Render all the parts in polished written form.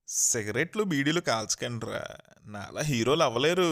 సిగరెట్లు, బీడీలు కాల్చకండ్రా! నాలా హీరోలు అవ్వలేరు.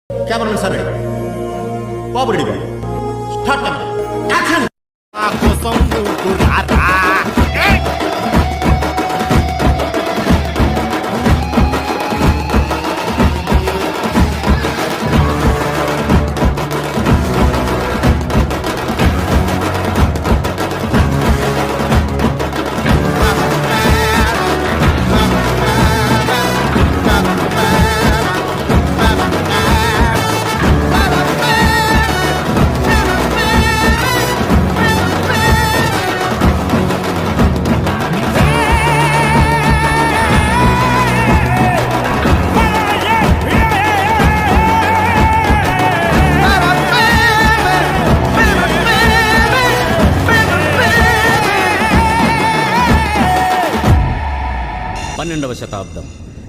कैमरामैन सर रेडी बाबू रेडी स्टार्ट एक्शन శతాబ్దం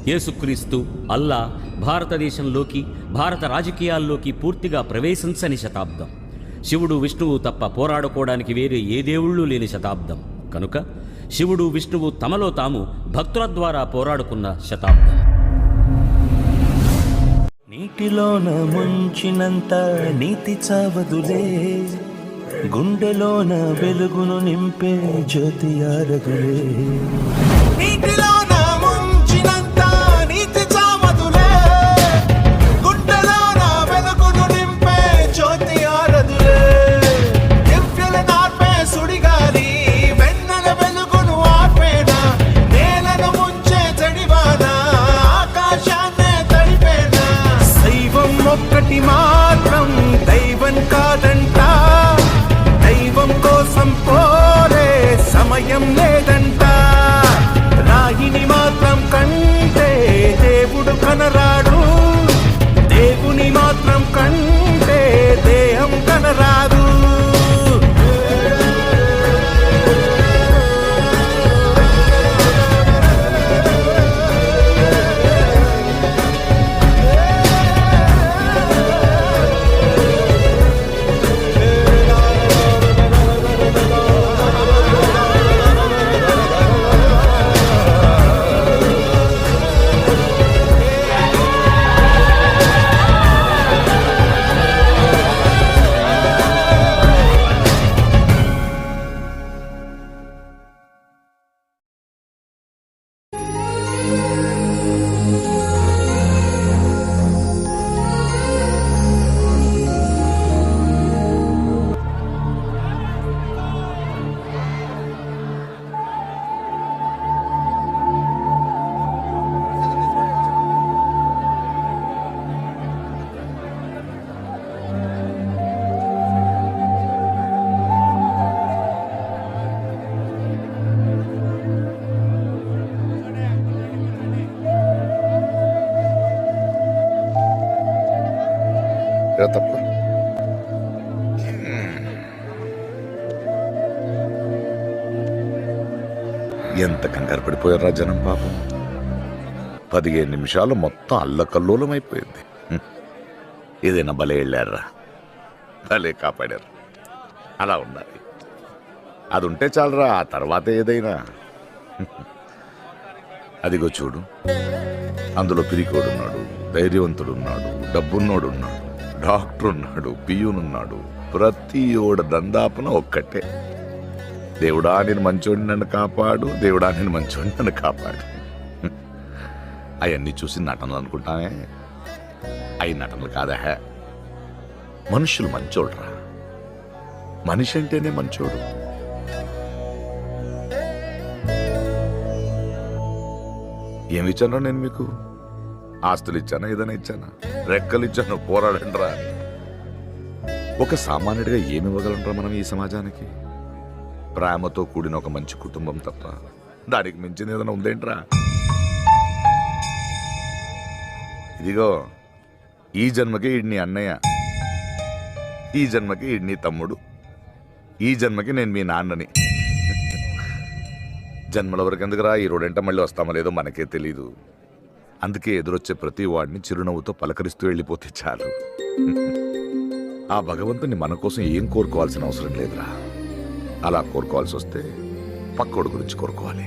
యేసుక్రీస్తు అల్లా భారతదేశంలోకి, భారత రాజకీయాల్లోకి పూర్తిగా ప్రవేశించని శతాబ్దం. శివుడు విష్ణువు తప్ప పోరాడుకోవడానికి వేరే ఏ దేవుళ్ళు లేని శతాబ్దం. కనుక శివుడు విష్ణువు తమలో తాము భక్తుల ద్వారా పోరాడుకున్న శతాబ్దం. నీటిలోన ముంచినంత నీతి చావదులే, గుండెలోన వెలుగును నింపే జ్యోతి ఆరదులే. ఒక్కటి మాత్రం దైవం కాదంట, దైవం కోసం పోరే సమయం లేదంట. రాయిని మాత్రం కంటే దేవుడు కనరాడు, దేవుని మాత్రం కంటే దేహం కనరాదు. తప్ప ఎంత కంగారు పడిపోయారా జనం పాపం. 15 నిమిషాలు మొత్తం అల్లకల్లోలం అయిపోయింది. ఏదైనా భలే వెళ్ళారా, భలే కాపాడారు. అలా ఉండాలి. అది ఉంటే చాలరా, ఆ తర్వాత ఏదైనా. అదిగో చూడు, అందులో పిరికోడున్నాడు, ధైర్యవంతుడున్నాడు, డబ్బున్నోడున్నాడు, డాక్టర్ ఉన్నాడు, పియూనున్నాడు. ప్రతి ఓడ దందాపున ఒక్కటే, దేవుడా నేను మంచోడిని నన్ను కాపాడు, దేవుడా నేను మంచోడిని నన్ను కాపాడు. అవన్నీ చూసి నటనలు అనుకుంటామే, అవి నటనలు కాదా. మనుషులు మంచోడురా, మనిషి అంటేనే మంచోడు. ఏమి ఇచ్చానో నేను మీకు? ఆస్తులు ఇచ్చానా, ఏదైనా ఇచ్చానా? రెక్కలు ఇచ్చాను, పోరాడండ్రా. ఒక సామాన్యుడిగా ఏమి ఇవ్వగలంరా మనం ఈ సమాజానికి? ప్రేమతో కూడిన ఒక మంచి కుటుంబం తప్ప దానికి మించింది ఏదైనా ఉందేంట్రా? ఇదిగో, ఈ జన్మకి ఈడ్ని అన్నయ్య, ఈ జన్మకి ఈడ్ని తమ్ముడు, ఈ జన్మకి నేను మీ నాన్నని. జన్మల వరకు ఎందుకురా, ఈ రోడెంట మళ్ళీ వస్తామో లేదో మనకే తెలీదు. అందుకే ఎదురొచ్చే ప్రతి వాడిని చిరునవ్వుతో పలకరిస్తూ వెళ్ళిపోతే చాలు. ఆ భగవంతుని మన కోసం ఏం కోరుకోవాల్సిన అవసరం లేదురా. అలా కోరుకోవాల్సి వస్తే పక్కోడు గురించి కోరుకోవాలి.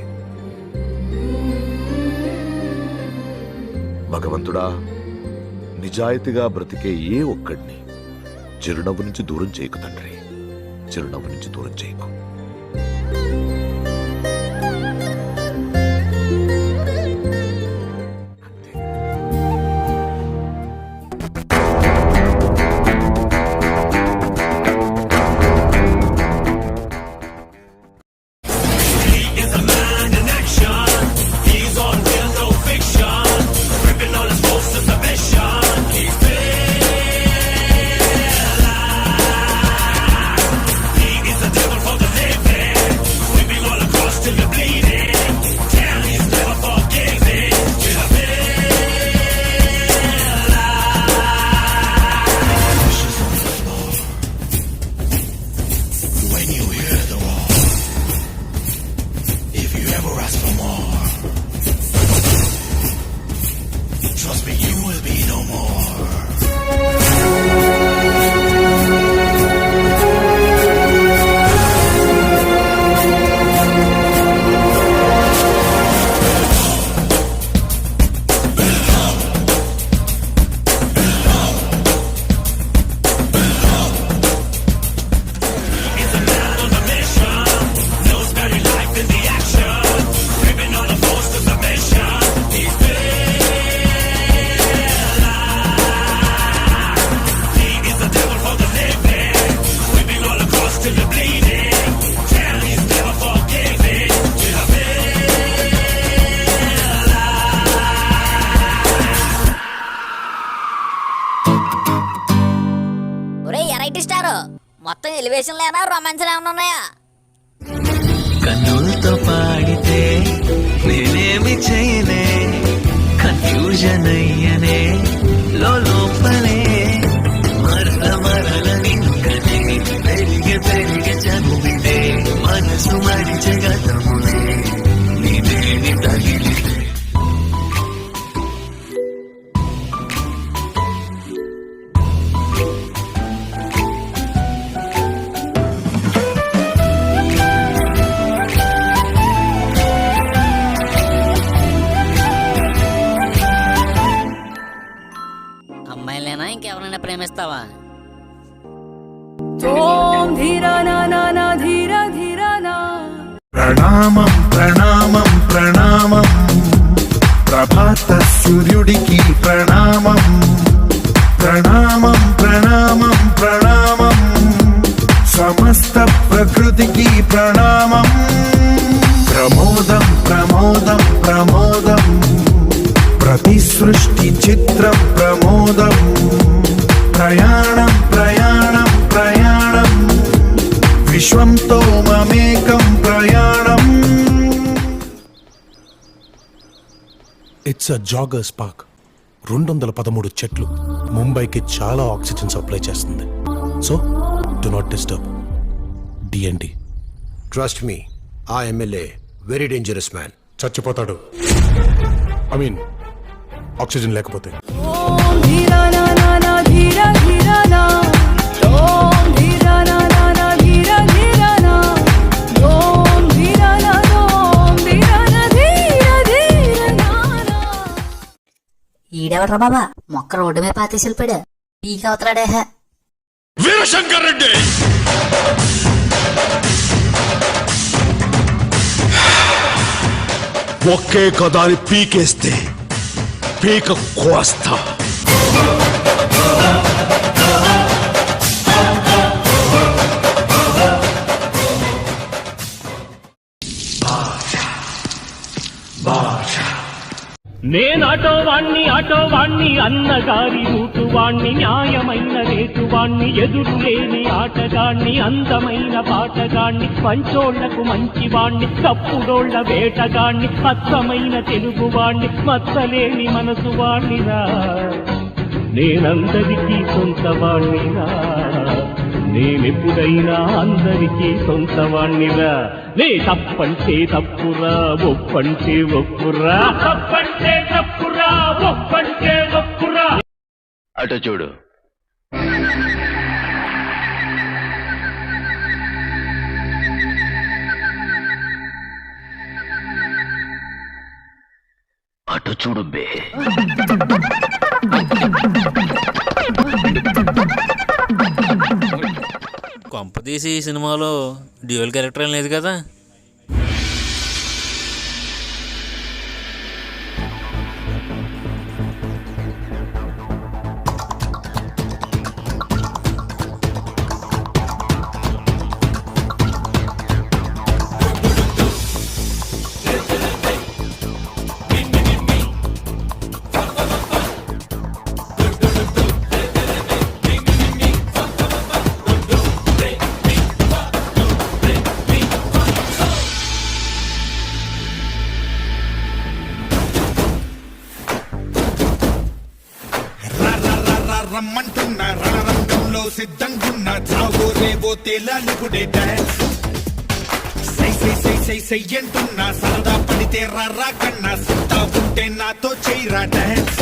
భగవంతుడా, నిజాయితీగా బ్రతికే ఏ ఒక్కడిని చిరునవ్వు నుంచి దూరం చేయకు తండ్రి, చిరునవ్వు నుంచి దూరం చేయకు. మొత్తం ఎలివేషన్ లేనా, రొమాన్స్ ఏమైనా ఉన్నాయా? కన్నులతో పాడితే నేనేమి చేయలే, కన్ఫ్యూజన్ అయ్యనే లోపలే, మరల నింకనే పెరిగే చదువుతే మనసు మరిచే గతములే, నీదేని తగిలితే. అమ్మాయిలేనా, ఇంకెవరైనా ప్రేమిస్తావా? ప్రణామం ప్రణామం ప్రణామం, ప్రభాత సూర్యుడికి ప్రణామం. ప్రణామం ప్రణామం ప్రణామం, సమస్త ప్రకృతికి ప్రణామం. ప్రమోదం ప్రమోదం ప్రమోదం, ప్రతి సృష్టి చిత్రం ప్రమోదం. ప్రయాణం ప్రయాణం ప్రయాణం, విశ్వంతో మమేకం ప్రయాణం. It's a joggers park. 213 చెట్లు ముంబైకి చాలా ఆక్సిజన్ సప్లై చేస్తుంది. So do not disturb. DND. Trust me, ఆ ఎమ్మెల్యే వెరీ డేంజరస్ మ్యాన్. చచ్చిపోతాడు. ఐ మీన్ ఆక్సిజన్ లేకపోతే. ఈడెవడ్రా బాబా మొక్క రోడ్డు మీద పాతేసి వెళ్ళిపోయాడు పీక అవుతాడే. వీరశంకర్ రెడ్డి ఒకే కదాని పీకేస్తే పీక కోస్తా. నేనాటో వాణ్ణి అన్నగారి రూటు వాణ్ణి న్యాయమైన రేటు వాణ్ణి ఎదురులేని ఆటగాణ్ణి అందమైన పాటగాణ్ణి పంచోళ్లకు మంచివాణ్ణి తప్పుడోళ్ల వేటగాణ్ణి అచ్చమైన తెలుగు వాణ్ణి మచ్చలేని మనసు వాణ్ణిరా నేనందరికీ సొంత వాణ్ణిరా నేనెప్పుడైనా అందరికీ సొంత వాణ్ణిరా. నే తప్పంటే తప్పురా ఒప్పంటే ఒప్పురా తప్పంటే తప్పురా ఒప్పంటే ఒప్పురా. అటు చూడు. అటు చూడు బే. కొంపదీసి ఈ సినిమాలో డ్యూయల్ క్యారెక్టర్ ఏం లేదు కదా. రమ్మంటున్న రణరంగంలో సిద్ధంగున్న చావో రేవో తేలాలిపుడే డాన్స్. సై సై సై సై సై అంటున్నా సరదా పడితే రా కన్నా సిద్ధా ఉంటే నాతో చేయరా డాన్స్.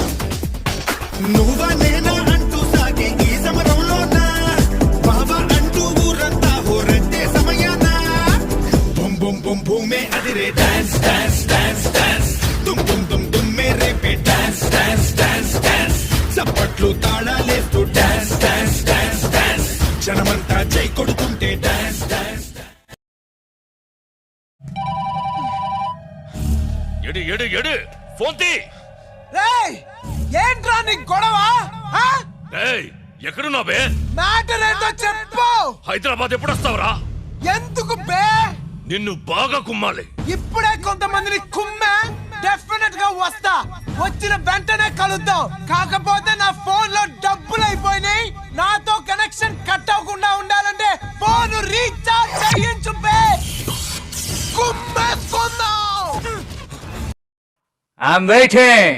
నువ్వా నేనా అంటూ సాగే ఈ సమరంలోనా బాబా అంటూ ఊరంతా హోరంటే సమయాన బొమ్ బొమ్ బొమ్ భూమే అదిరే డాన్స్ డాన్స్ డాన్స్ డాన్స్ దుమ్ దుమ్ దుమ్ దుమ్మే రేపే డాన్స్ డాన్స్ డాన్స్ డాన్స్ చప్పట్లు తాళాలేస్తూ డాన్స్ డాన్స్ డాన్స్ డాన్స్ జనమంతా జై కొడుతుంటే డాన్స్ డాన్స్. ఎడు ఎడు ఎడు ఫోన్ తీ. ఏంట్రా నీ గొడవ? ఎక్కడున్నావు బే? మ్యాటర్ ఏంటో చెప్పు. హైదరాబాద్ ఎప్పుడు వస్తావురా? ఎందుకు బే? నిన్ను బాగా కుమ్మాలి. ఇప్పుడే కొంతమందిని కుమ్మే, డెఫినెట్ గా వస్తా. వచ్చిన వెంటనే కలుద్దాం. కాకపోతే నా ఫోన్ లో డబ్బులు అయిపోయినాయి. నాతో కనెక్షన్ కట్ అవ్వకుండా ఉండాలంటే ఫోన్ రీఛార్జ్ చేయించు బే. కుమ్మేసుకుందాం. I'm waiting.